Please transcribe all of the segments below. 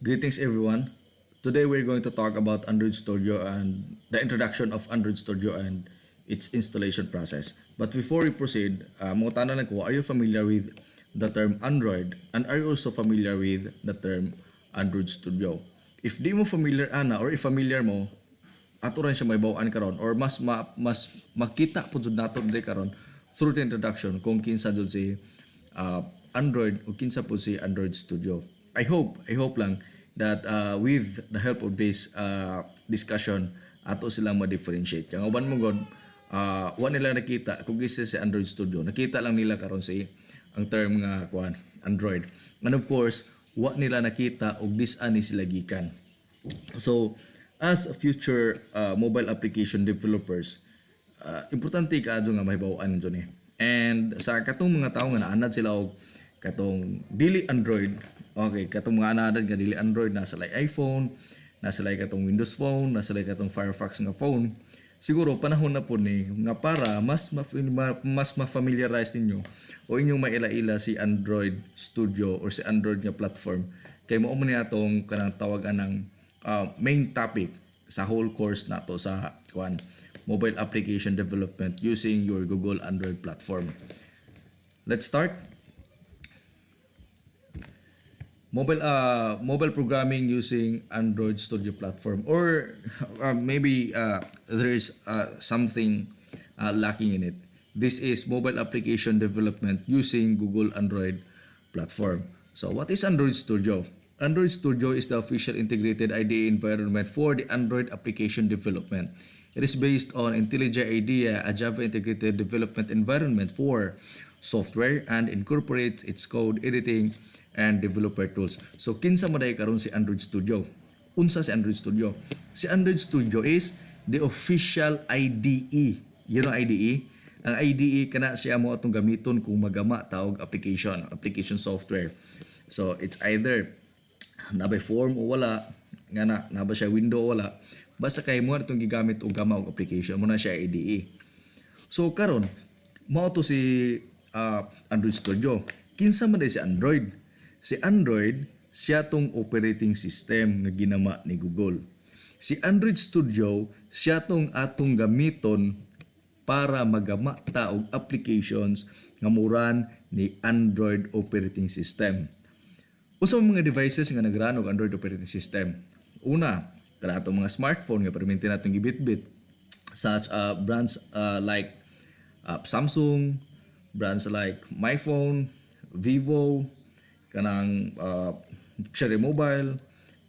Greetings everyone. Today we're going to talk about Android Studio and the introduction of Android Studio and its installation process. But before we proceed, mga tanong lang ko, are you familiar with the term Android? And are you also familiar with the term Android Studio? If di mo familiar ana or if familiar mo, ato rin siya may bawaan karon or mas makita po jud nato dire karon through the introduction kung kinsa jud si Android o kinsa po si Android Studio. I hope lang that with the help of this discussion ato silang ma-differentiate. Kaya uban mo god wa nila nakita kung gisa si Android Studio. Nakita lang nila karon si ang term nga kuan Android. And of course, wa nila nakita og dis-ani sila gikan. So, as a future mobile application developers, importante kaadto nga mahibaw-an dyon eh. And sa katong mga tao nga naanad sila og katong dili Android, okay, katong mga anadad nga dili Android, nasa like iPhone, nasa like katong Windows Phone, nasa like katong Firefox nga phone, siguro panahon na po ni nga para mas ma-familiarize ninyo o inyong maila-ila si Android Studio or si Android nga platform kay mao man ni atong kanang tawagan ng main topic sa whole course nato sa mobile application development using your Google Android platform. Let's start. Mobile programming using Android Studio platform, or maybe there is something lacking in it. This is mobile application development using Google Android platform. So what is Android Studio? Android Studio is the official integrated IDE environment for the Android application development. It is based on IntelliJ IDEA, a Java integrated development environment for software, and incorporates its code editing and developer tools. So kinsa mo day karon si Android Studio? Unsa si Android Studio? Si Android Studio is the official IDE. You know IDE? Ang IDE kana siya mo atong gamiton kung magama taog application software. So it's either nabay form o wala, nga na ba siya window o wala, basta kay mo itong gigamit og gama og application mo na siya IDE. So karon mao to si Android Studio. Kinsa man day si Android? Si Android siya tong operating system nga ginama ni Google. Si Android Studio siya tong atong gamiton para magama ta og applications nga muran ni Android operating system. Usa mga devices nga nagrun og Android operating system. Una, kana atong mga smartphone nga perminti natong gibitbit, such brands like Samsung, brands like MyPhone, Vivo, kanang Cherry Mobile,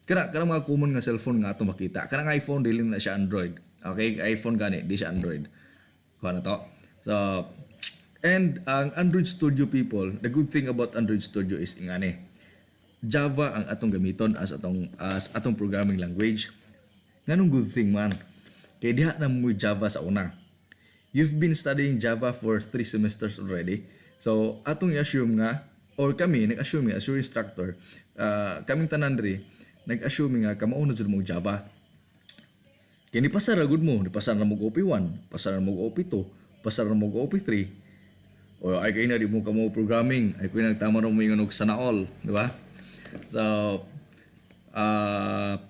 kanang mga common nga cellphone nga ato makita. Kanang iPhone dili na siya Android. Okay, iPhone gani di siya Android. Kuha na to. So, and ang Android Studio people, the good thing about Android Studio is ingani, Java ang atong gamiton as atong programming language. Nganong good thing man? Kay diha na mo Java sa una. You've been studying Java for 3 semesters already. So, atong i-assume nga, or kami, nag-assume nga, as your instructor, kaming tanan diri, nag-assume nga, kamaunod sa mong Java. Kaya nipasar na good mo, nipasar na mo OP1, pasar na mo OP2, pasar na mo OP3, o ay kayo na di mo kamo programming, ay kayo nagtama na mo yung sana all, di ba? So,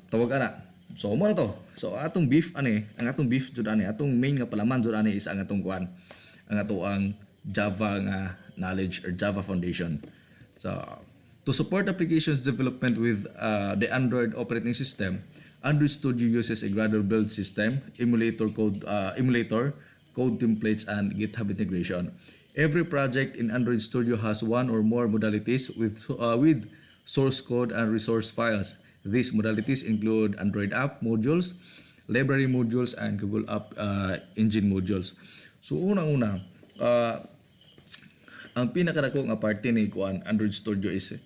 tawag ana. So, mo na to. So, atong beef, ang atong beef jud atong main nga palaman jud is ang atong kuan, ang atoang Java nga knowledge or Java foundation. So, to support applications development with the Android operating system, Android Studio uses a Gradle build system, emulator, code templates, and GitHub integration. Every project in Android Studio has one or more modalities with source code and resource files. These modalities include Android app modules, library modules, and Google App Engine modules. So, unang-una, ang pinakadako nga parte ni Android Studio is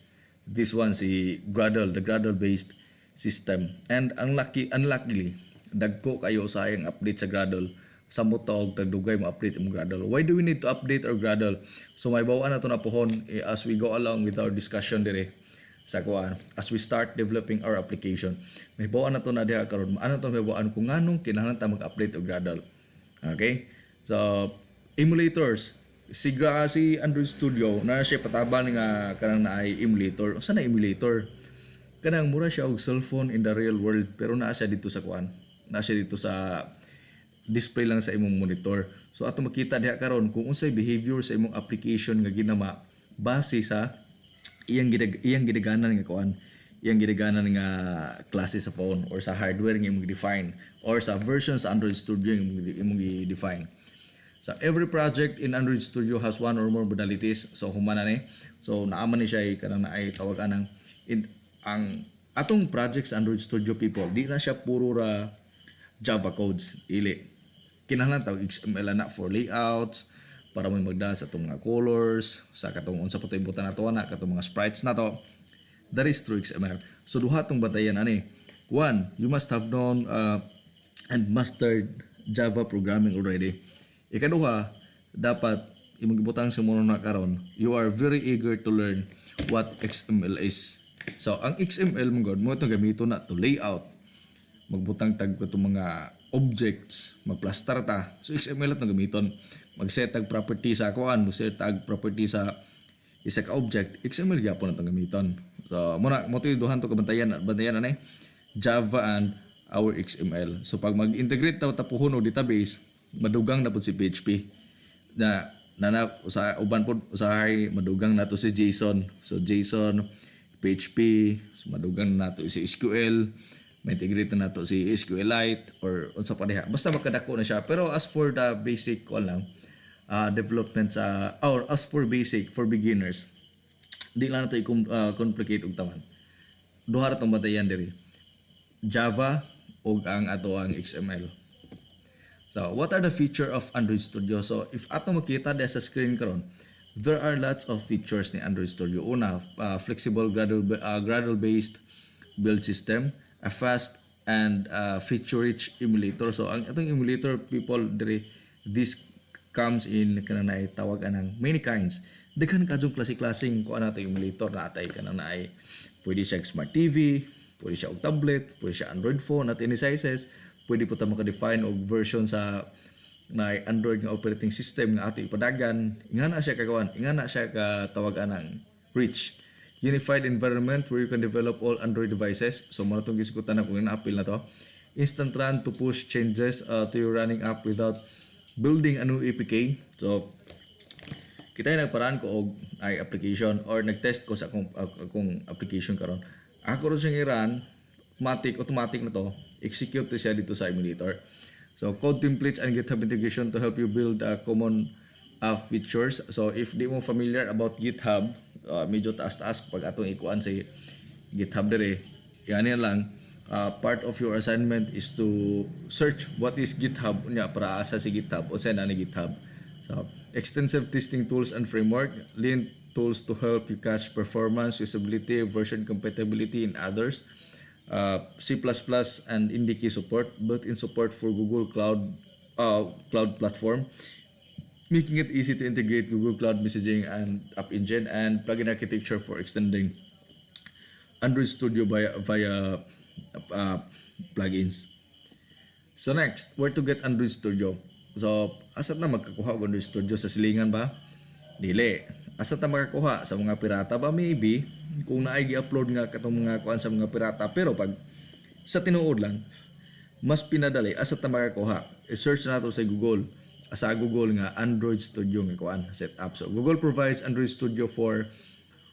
this one, si Gradle, the Gradle based system. And unluckily, dagko kayo sa ang update sa Gradle. Sa mo tawag tagdugay mo update mo Gradle. Why do we need to update our Gradle? So may bawaan na to na pohon as we go along with our discussion dire sa as we start developing our application. May bawaan na to na diha karon. Ano to may bawaan kung nganong kinahanglan ta mag-update og Gradle. Okay? So emulators, si Android Studio na siya patabang nga kanang naay emulator. Unsa na emulator? kanang mura siya og cellphone in the real world pero naa siya dito sa kuan. Naa siya dito sa display lang sa imong monitor. So ato makita diha karon kung unsay behavior sa imong application nga ginama base sa iyang gidaganan nga kuan, iyang gidaganan nga klase sa phone or sa hardware nga imong define or sa version sa Android Studio nga imong i-define. So every project in Android Studio has one or more modalities. So humana ni. So naaman ni siya kanang naay tawag anang ang atong project sa Android Studio people, di na siya puro ra Java codes, ili. Kinahanglan tawag XML na for layouts, para mo magda sa itong mga colors, sa katong unsa pa ito ibutan na ito na, katong mga sprites na to. That is through XML. So duha itong batayan ani. One, you must have known and mastered Java programming already. Ikaduha, dapat imong gibutang sa mo na karon, you are very eager to learn what XML is. So ang XML mo god mo ito gamito na to layout, magbutang tag ko itong mga objects, magplaster ta. So XML at gamiton, mag-set tag property sa kuan, mag-set tag property sa isa ka object, XML gyapon at gamiton. So muna mo duhan to kabantayan ani Java and our XML. So pag mag-integrate ta tapuhon og database, madugang na pud si PHP. Na usa uban pod usahay madugang nato si JSON. So JSON, PHP, so madugang nato si SQL, ma-integrate na nato si SQLite or unsa pa diha. Basta makadako na siya. Pero as for the basic ko lang, development sa or as for basic for beginners, di lang nato i-complicate og taman. Duha ra tong batayan diri. Java ug ang ato ang XML. So, what are the feature of Android Studio? So, if ato makita diha sa screen karon, there are lots of features ni Android Studio. Una, flexible Gradle based build system, a fast and feature-rich emulator. So, ang atong emulator people diri, this comes in kanang naay tawag anang many kinds. Daghan kadtong klase-klaseng kuan nato emulator na atay kanang naay pwede siya smart TV, pwede siya og tablet, pwede siya Android phone at any sizes. Pwede po ta maka-define og version sa na Android nga operating system nga ato ipadagan. Ingana siya kagawan, ingana siya ka tawag anang rich unified environment where you can develop all Android devices. So mo natong gisgutan na kung ina-appeal na to. Instant run to push changes to your running app without building a new APK. So kita nagparaan ko og ay application or nag-test ko sa akong application karon. Ako ron siyang i-run automatic na to. Execute to siya dito sa emulator. So code templates and GitHub integration to help you build common features. So if di mo familiar about GitHub, medyo taas-taas pag atong ikuan sa GitHub dire. Yan lang. Part of your assignment is to search what is GitHub niya para asa si GitHub o sa ni GitHub. So extensive testing tools and framework, lean tools to help you catch performance, usability, version compatibility in others. C++ and IndyKey support, built-in support for Google Cloud platform, making it easy to integrate Google Cloud messaging and App Engine, and plugin architecture for extending Android Studio via plugins. So next, where to get Android Studio? So asat na magkakuha og Android Studio sa silingan ba? Dili. Asat na makakuha sa mga pirata ba? Maybe kung naay gi-upload nga katong mga kuan sa mga pirata, pero pag sa tinuod lang mas pinadali asat na makakuha. I-search nato sa Google nga Android Studio nga kuan setup. So Google provides Android Studio for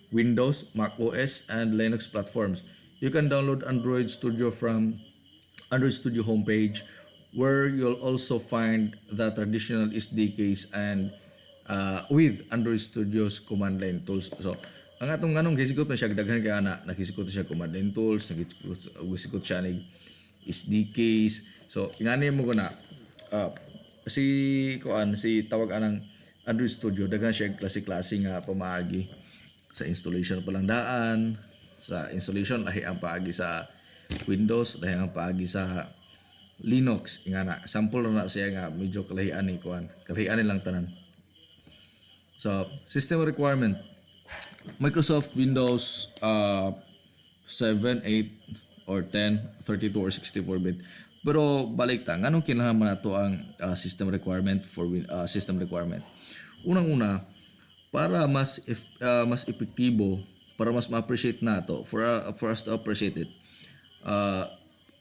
Windows, Mac OS and Linux platforms. You can download Android Studio from Android Studio homepage, where you'll also find the traditional SDKs and with Android Studio's command line tools. So ang atong nganong gisikot na siya daghan kay ana, nagisikot siya command line tools, nagisikot siya nig SDKs. So ingani mo guna si tawag anang Android Studio, daghan siya klase-klase nga pamaagi sa installation pa lang daan. Sa installation lahi ang paagi sa Windows, lahi ang paagi sa Linux. Ingana sample na siya nga medyo kalahian ni kuan, kalahian lang tanan. So system requirement, Microsoft Windows 7, 8 or 10, 32 or 64-bit. Pero balik ta, nganong kinahanglan nato ang system requirement for system requirement. Unang-una, para mas epektibo para mas ma-appreciate nato, for us to appreciate it. Uh,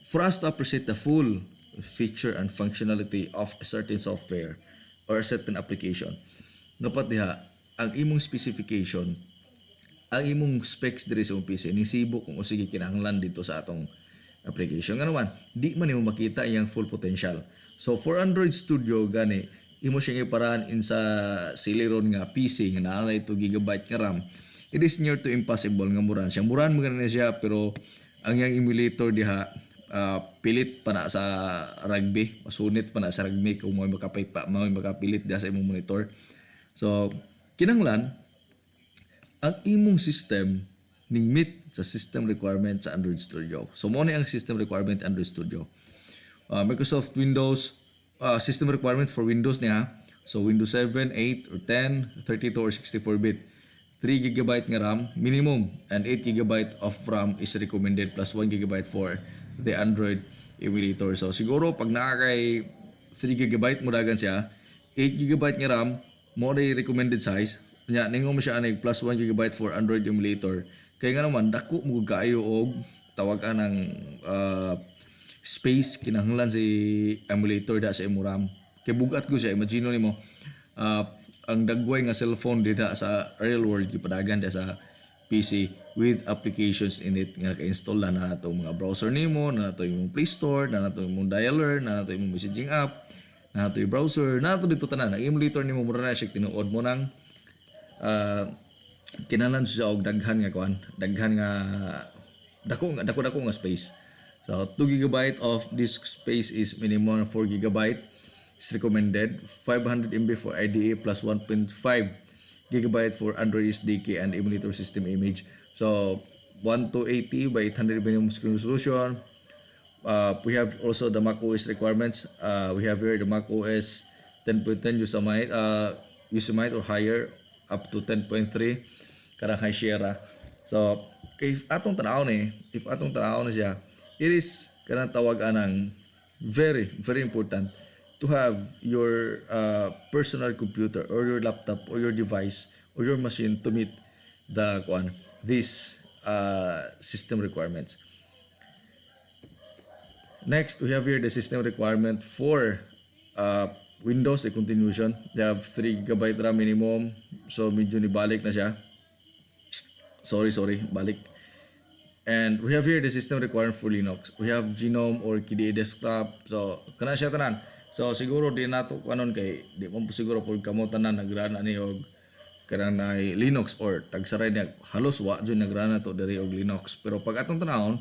for us to appreciate the full feature and functionality of a certain software or a certain application, dapat diha ang imong specification, ang imong specs diri sa imong PC ni sibo kung sige kinahanglan dito sa atong application. Nga naman, di man nimo makita iyang full potential. So for Android Studio gani imo siyang iparaan in sa Celeron nga PC nga naa 2 GB nga RAM. It is near to impossible nga muran siya. Muran mo na siya pero ang yang emulator diha pilit pa na sa rugby, masunit pa na sa rugby kung mo makapilit diha sa imong monitor. So kinahanglan ang imong system ning meet sa system requirement sa Android Studio. So mo ang system requirement Android Studio. Microsoft Windows system requirement for Windows niya. So Windows 7, 8 or 10, 32 or 64-bit. 3 GB nga RAM minimum and 8 GB of RAM is recommended plus 1 GB for the Android emulator. So siguro pag naa kay 3 GB mo dagan siya, 8 GB nga RAM mo ray recommended size. Nya ningon mo siya anig plus 1 GB for Android emulator. Kaya nga naman dako mo kaayo og tawag ng space kinahanglan si emulator da sa imong RAM. Kay bugat ko siya, imagine nimo ang dagway nga cellphone dita sa real world gipadagan da sa PC with applications in it nga naka-install na nato mga browser nimo, na nato imong Play Store, na nato imong dialer, na nato imong messaging app, na nato imong browser, na nato dito tanan. Ang emulator nimo mura na siya tinuod mo nang kinahanglan siya og daghan nga dako nga space. So 2 GB of disk space is minimum 4 GB is recommended. 500 MB for IDE plus 1.5 GB for Android SDK and emulator system image. So 1280 by 800 minimum screen resolution. We have also the Mac OS requirements. We have here the Mac OS 10.10 Yosemite or higher up to 10.3 karang High Sierra. So if atong tanaw ni siya, it is kanang tawag anang very important to have your personal computer or your laptop or your device or your machine to meet these system requirements. Next, we have here the system requirement for Windows, a continuation. They have 3 GB RAM minimum. So medyo nibalik na siya. Sorry, balik. And we have here the system requirement for Linux. We have GNOME or KDE Desktop. So kana siya tanan. So siguro di nato kanon kay di mo siguro pud kamo tanan nagrana ni og kanang na Linux or tagsaray niya halos wa jud nagrana to diri og Linux. Pero pag atong tanawon,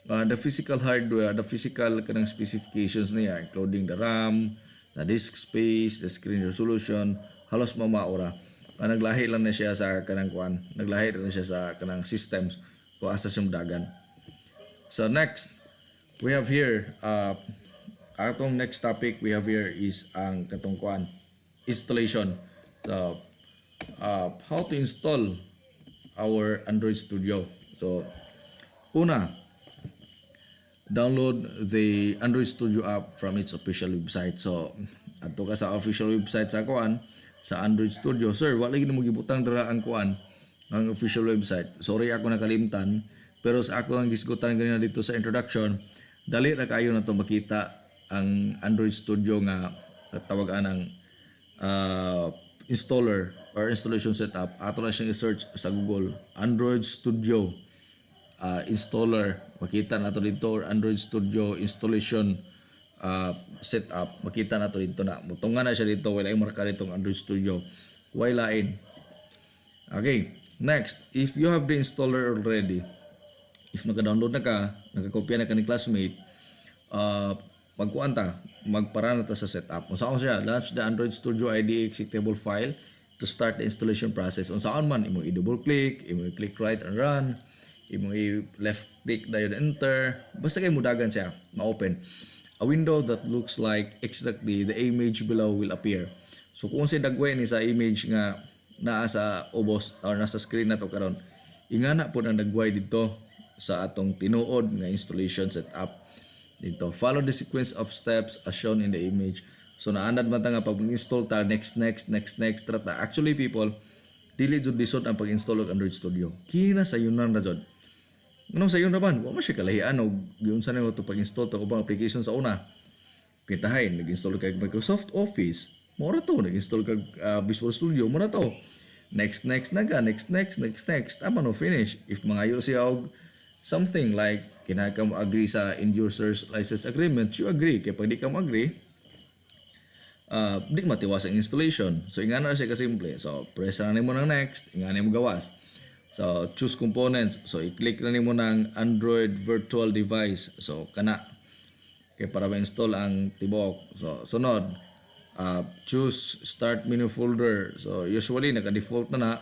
the physical hardware, the physical kanang specifications niya including the RAM, the disk space, the screen resolution, halos mamaura. Naglahi lang na siya sa kanang naglahi lang siya sa kanang systems kung asa siyang dagan. So next, we have here atong next topic we have here is ang katong installation. So how to install our Android Studio. So una, download the Android Studio app from its official website. So adto ka sa official website sa sa Android Studio. Sir, wala gid mo gibutang dira ang ang official website. Sorry ako nakalimtan, pero sa ako ang gisgutan ganina dito sa introduction, dali ra kayo na to makita ang Android Studio nga tatawagan ng installer or installation setup. Ato na siyang i-search sa Google, Android Studio installer. Makita nato dito or Android Studio installation setup. Makita nato dito na. Mutungan na siya dito. Wala yung marka dito ang Android Studio. Why lain? Okay. Next, if you have the installer already, if naka-download na ka, nakakopya na ka ni classmate, magpara na ta sa setup. Kung saan siya, launch the Android Studio IDE executable file to start the installation process. Kung saan man, imo i-double click, imo i-click right and run, imo i-left click dayon enter, basta kayo mudagan siya, ma-open. A window that looks like exactly the image below will appear. So kung sa dagway ni sa image nga naa sa ubos or nasa screen na to karon, ingana po ang dagway dito sa atong tinuod nga installation setup dito. Follow the sequence of steps as shown in the image. So naanad man ta nga pag install ta next trata. Actually people, dili jud lisod ang pag-install og Android Studio. Kina sa yunan ra jud. Anong sa yun naman? Wa man siya kalahian og giunsa nimo to pag-install to ubang application sa una. Kitahay, nag-install kag Microsoft Office, mo ra to, nag-install kag Visual Studio, mo ra to. Next next, tama no finish. If mangayo siya og something like kinahanglan ka mo agree sa end users license agreement, you agree. Kaya pag di ka mo agree, di matiwas ang installation. So ingana na siya kasimple. So press na nimo ng next, ingana mo gawas. So choose components. So i-click na nimo ng Android virtual device. So kana kay para ma-install ang tibok. So sunod, choose start menu folder. So usually naka-default na.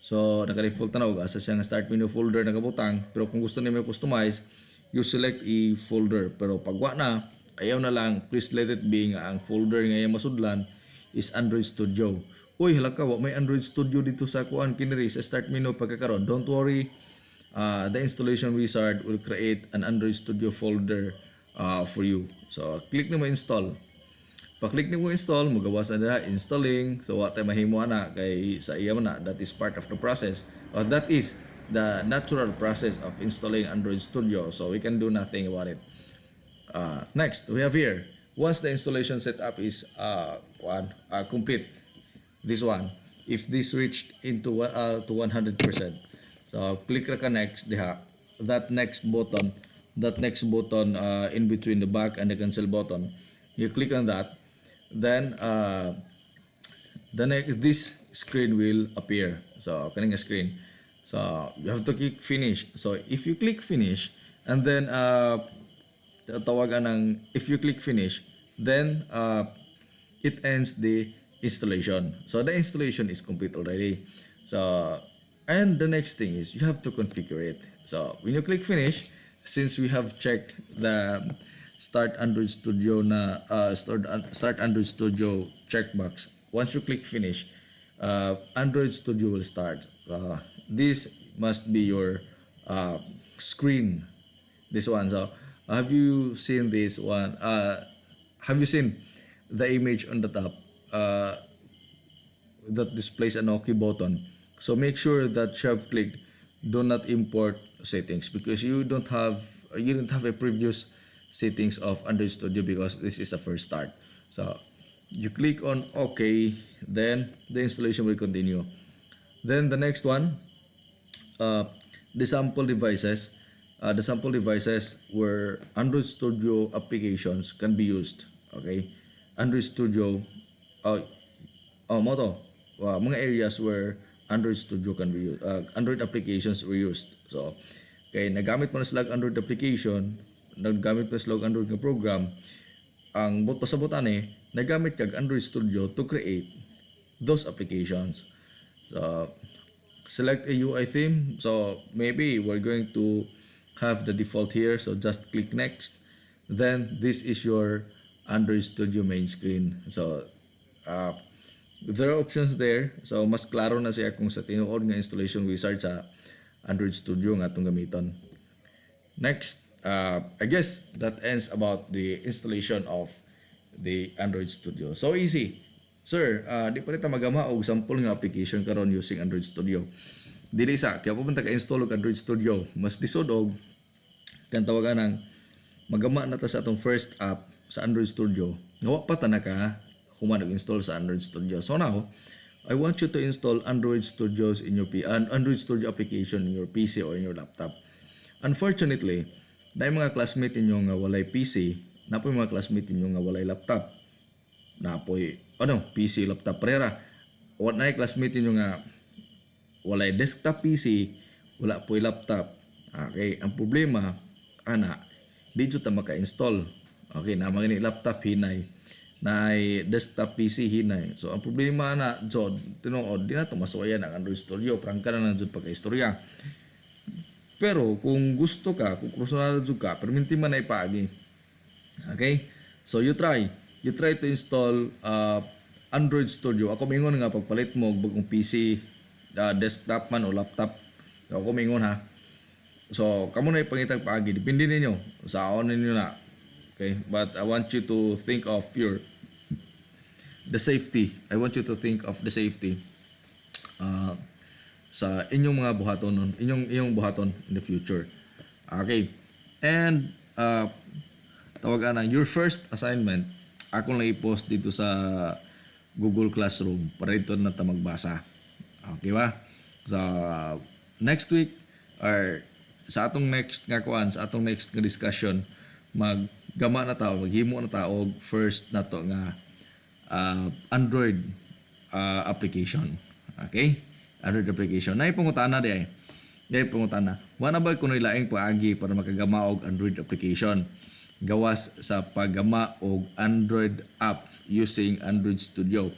So naka-default na og asa siya nga start menu folder nakabutang. Pero kung gusto niyo customize, you select a folder. Pero pag wa na, ayaw na lang, please let it be nga ang folder nga yung masudlan is Android Studio. Uy, halaka, may Android Studio dito sa kuan kiniri sa start menu pagkakaroon. Don't worry, the installation wizard will create an Android Studio folder for you. So, click na mo install. Pag-click na mo install, magawas na installing. So, what tayo mahimo na kay sa iya na, that is part of the process. That is the natural process of installing Android Studio. So, we can do nothing about it. Next, we have here, once the installation setup is complete, this one, if this reached into to 100%, so click ka next diha, that next button in between the back and the cancel button, you click on that, then this screen will appear. So kaning screen, so you have to click finish. So if you click finish and then tawagan ng, if you click finish, then it ends the installation. So the installation is complete already. So, and the next thing is you have to configure it. So when you click finish, since we have checked the start Android Studio start Android Studio checkbox, once you click finish, Android Studio will start. This must be your screen, this one. So have you seen this one? Have you seen the image on the top that displays an OK button? So make sure that you have clicked do not import settings, because you don't have a previous settings of Android Studio, because this is a first start. So you click on OK, then the installation will continue. Then the next one, the sample devices. The sample devices where Android Studio applications can be used. Okay, Android Studio, mga areas where Android Studio can be used, Android applications were used. So, kay nagamit mo na sila Android application, nagamit pa sila Android nga program, ang bot pa sa butane, nagamit kag Android Studio to create those applications. So, select a UI theme. So, maybe we're going to have the default here, so just click next. Then this is your Android Studio main screen. So there are options there, so mas klaro na siya kung sa tinuod nga installation wizard sa Android Studio nga atong gamiton. Next, I guess that ends about the installation of the Android Studio. So easy. Sir, di pa rin ta magama og sample nga application karon using Android Studio. Dili sa kaya pupunta ka install og Android Studio, mas lisod og kan tawagan ng magama na ta sa atong first app sa Android Studio. Nawa pa ta na ka human install sa Android Studio. So now, I want you to install Android Studios in your Android Studio application in your PC or in your laptop. Unfortunately, na mga classmate ninyo nga walay PC, na po mga classmate ninyo nga walay laptop. Na po PC, laptop parera. O na classmate ninyo nga walay desktop PC, wala po laptop. Okay, ang problema, dito ta maka-install. Okay, na mga laptop hinay, na desktop PC hinay. So, ang problema na, jod, tinuod, di na ito masuayan ang Android Studio, prangka na jod pagka-istorya. Pero, kung gusto ka, kung personal jud ka, perminti man na ipaagi. Okay? So, you try to install Android Studio. Ako mingon nga pagpalit mo bagong PC, desktop man o laptop. So, ako mingon ha. So, kamo na ipangitag paagi. Depende ninyo. Sa on ninyo na. Okay? But I want you to think of the safety. I want you to think of the safety. sa inyong mga buhaton nun, inyong buhaton in the future. Okay. And tawag na your first assignment ako lang i-post dito sa Google Classroom para ito na ta magbasa. Okay ba? Sa next week or sa atong next nga kuan, sa atong next nga discussion, maggama na ta, maghimo na ta og first na to nga Android application. Okay? Android application. Nay pangutana di ay. Nay pangutana. Wala ba kuno ilaing paagi para makagama og Android application? Gawas sa paggama og Android app using Android Studio.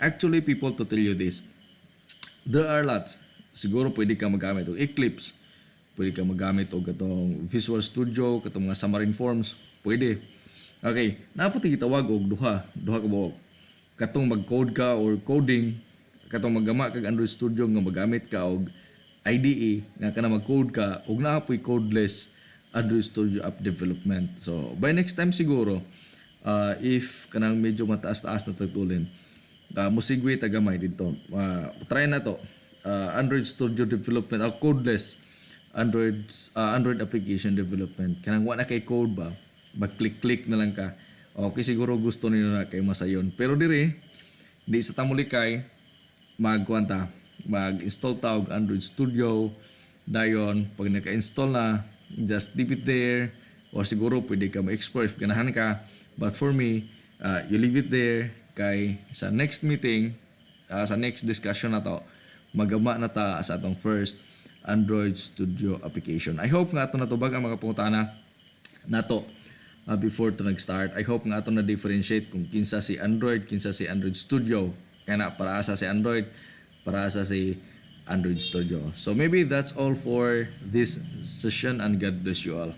Actually, people, to tell you this, there are lots. Siguro pwede ka magamit og Eclipse, pwede ka magamit og katong Visual Studio, katong mga Xamarin Forms, pwede. Okay, naputi gitawag og duha ka buok. Katong mag-code ka or coding, katong maggama kag Android Studio nga magamit ka og IDE nga kana mag-code ka og naapoy codeless Android Studio app development. So, by next time siguro, if kanang medyo mataas-taas na tagtulin, musigwi tagamay dito. Try na to. Android Studio development, codeless Android application development. Kanang wala kay code ba, mag-click-click na lang ka. Okay, siguro gusto niyo na kay masayon. Pero dire, di sa tamulikay, mag-install ta og Android Studio. Dayon, pag naka-install na, just leave it there, or siguro pwede ka ma-explore if ganahan ka. But for me, you leave it there kay sa next meeting, sa next discussion na to, magama na ta sa atong first Android Studio application. I hope nga ato natubag ang mga pangutana nato before to nag-start. I hope nga ato na differentiate kung kinsa si Android, kinsa si Android Studio. Kaya na para sa si Android, para sa si Android Studio. So maybe that's all for this session, and God bless you all.